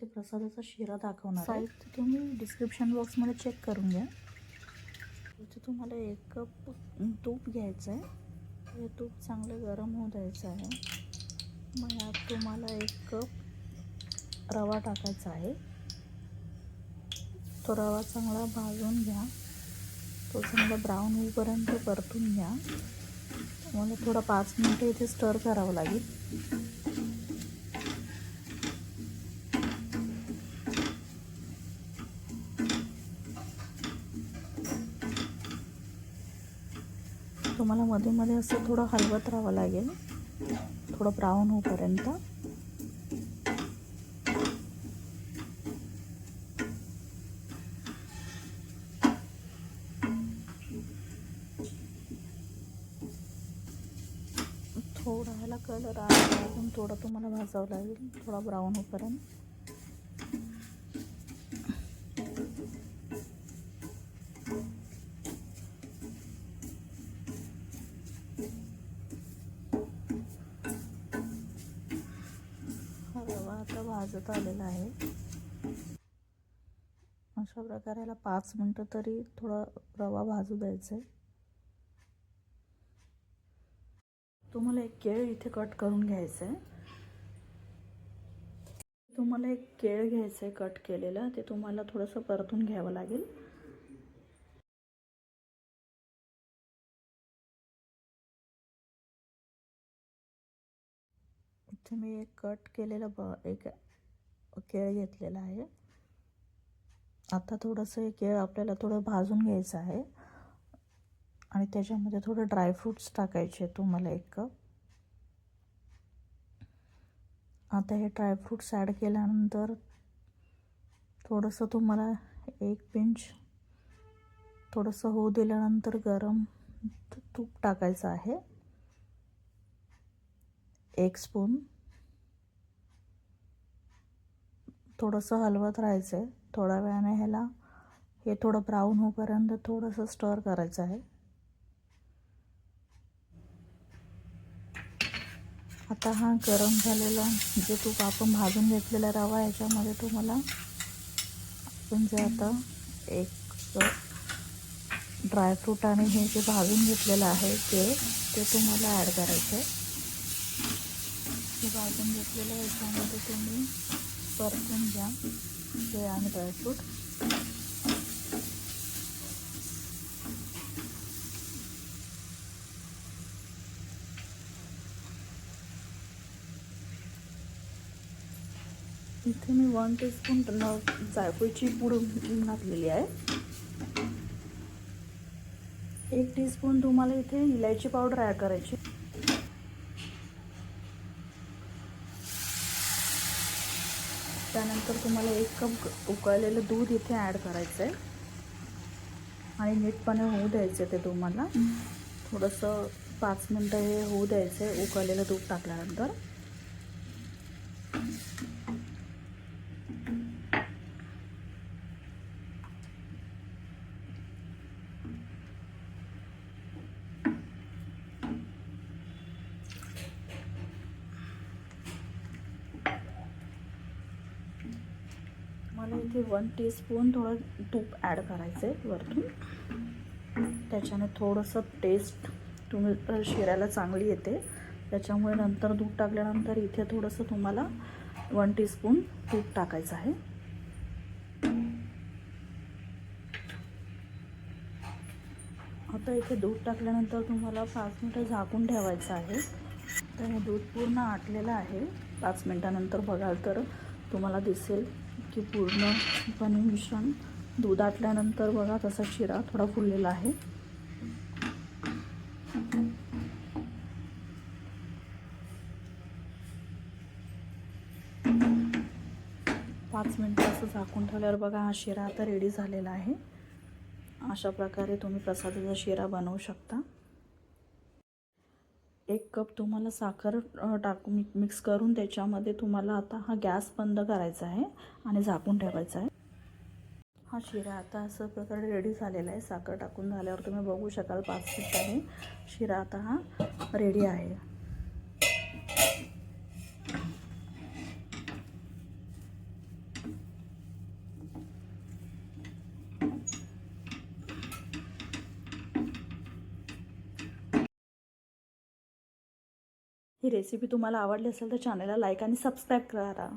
ते प्रसादाचा शिरा दाखवणार आहे. साहित्य तुम्ही डिस्क्रिप्शन बॉक्समध्ये चेक करून घ्या. इथे तुम्हाला 1 कप तूप घ्यायचं आहे. हे तूप चांगलं गरम होऊ द्यायचं आहे. मग यात तुम्हाला 1 कप रवा टाकायचा आहे. तो रवा चांगला भाजून घ्या. तो चांगला ब्राऊन होईपर्यंत परतून घ्या. मला थोडा 5 मिनिटं इथे स्टर करावं लागेल. तुम्हाला मध्ये मध्ये असं थोडं हलवत राहावं लागेल, थोडं ब्राऊन होईपर्यंत. थोडा ह्याला कलर अजून थोडं तुम्हाला भाजावं लागेल, थोडा ब्राऊन होईपर्यंत. रवा आता भाजत आलेला आहे. अशा प्रकारे याला 5 मिनिटं तरी थोडा रवा भाजू द्यायचा आहे. तुम्हाला 1 केळ इथे कट करून घ्यायचं आहे. तुम्हाला 1 केळ घ्यायचं आहे कट केलेलं. ते तुम्हाला थोडंसं परतून घ्यावं लागेल. इथे मी 1 कट केलेलं एक केळ घेतलेला आहे. आता थोडंसं हे केळ आपल्याला थोडं भाजून घ्यायचं आहे आणि त्याच्यामध्ये थोडं ड्रायफ्रूट्स टाकायचे तुम्हाला 1 कप. आता हे ड्रायफ्रूट्स ॲड केल्यानंतर थोडंसं तुम्हाला 1 पिंच थोडंसं होऊ दिल्यानंतर गरम तूप टाकायचं आहे. 1 स्पून. थोडंसं हलवत राहायचं आहे. थोड्या वेळाने ह्याला हे थोडं ब्राऊन होईपर्यंत थोडंसं स्टर करायचं आहे. आता हा गरम झालेला जे तूप आपण भाजून घेतलेला रवा याच्यामध्ये तुम्हाला आपण जे आता 1 ड्रायफ्रूट आणि हे जे भाजून घेतलेलं आहे ते तुम्हाला ॲड करायचं आहे. हे भाजून घेतलेलं याच्यामध्ये तुम्ही परतून घ्या ते आणि ड्रायफ्रूट. इथे मी 1 टीस्पून जायफळची पूड घातलेली आहे. 1 टीस्पून तुम्हाला इथे इलायची पावडर ॲड करायची. त्यानंतर तुम्हाला 1 कप उकळलेलं दूध इथे ॲड करायचं आहे आणि नीटपणे होऊ द्यायचं आहे. ते तुम्हाला थोडंसं 5 मिनिटं हे होऊ द्यायचं आहे उकळलेलं दूध टाकल्यानंतर. मला इथे 1 टीस्पून थोडं तूप ॲड करायचं आहे वरतून. त्याच्याने थोडंसं टेस्ट तुम्ही शिऱ्याला चांगली येते. त्याच्यामुळे नंतर दूध टाकल्यानंतर इथे थोडंसं तुम्हाला 1 टीस्पून तूप टाकायचं आहे. आता इथे दूध टाकल्यानंतर तुम्हाला 5 मिनिटं झाकून ठेवायचं आहे. तर हे दूध पूर्ण आटलेलं आहे. 5 मिनिटानंतर बघाल तर तुम्हाला दिसेल की पूर्णपणे मिश्रण दूध आटल्यानंतर बघा तसा शिरा थोडा फुललेला आहे. पाच मिनिटं असं झाकून ठेवल्यावर बघा हा शिरा आता रेडी झालेला आहे. अशा प्रकारे तुम्ही प्रसादाचा शिरा बनवू शकता. 1 कप तुम्हाला साखर टाकून मिक्स करून त्याच्यामध्ये तुम्हाला आता हा गॅस बंद करायचा आहे आणि झाकून ठेवायचा आहे. हा शिरा आता असं प्रकारे रेडी झालेला आहे. साखर टाकून झाल्यावर तुम्ही बघू शकाल 5 मिनिटांनी शिरा आता हा रेडी आहे. ही रेसिपी तुम्हाला आवडली असेल तर चॅनलला लाईक आणि सबस्क्राईब करा.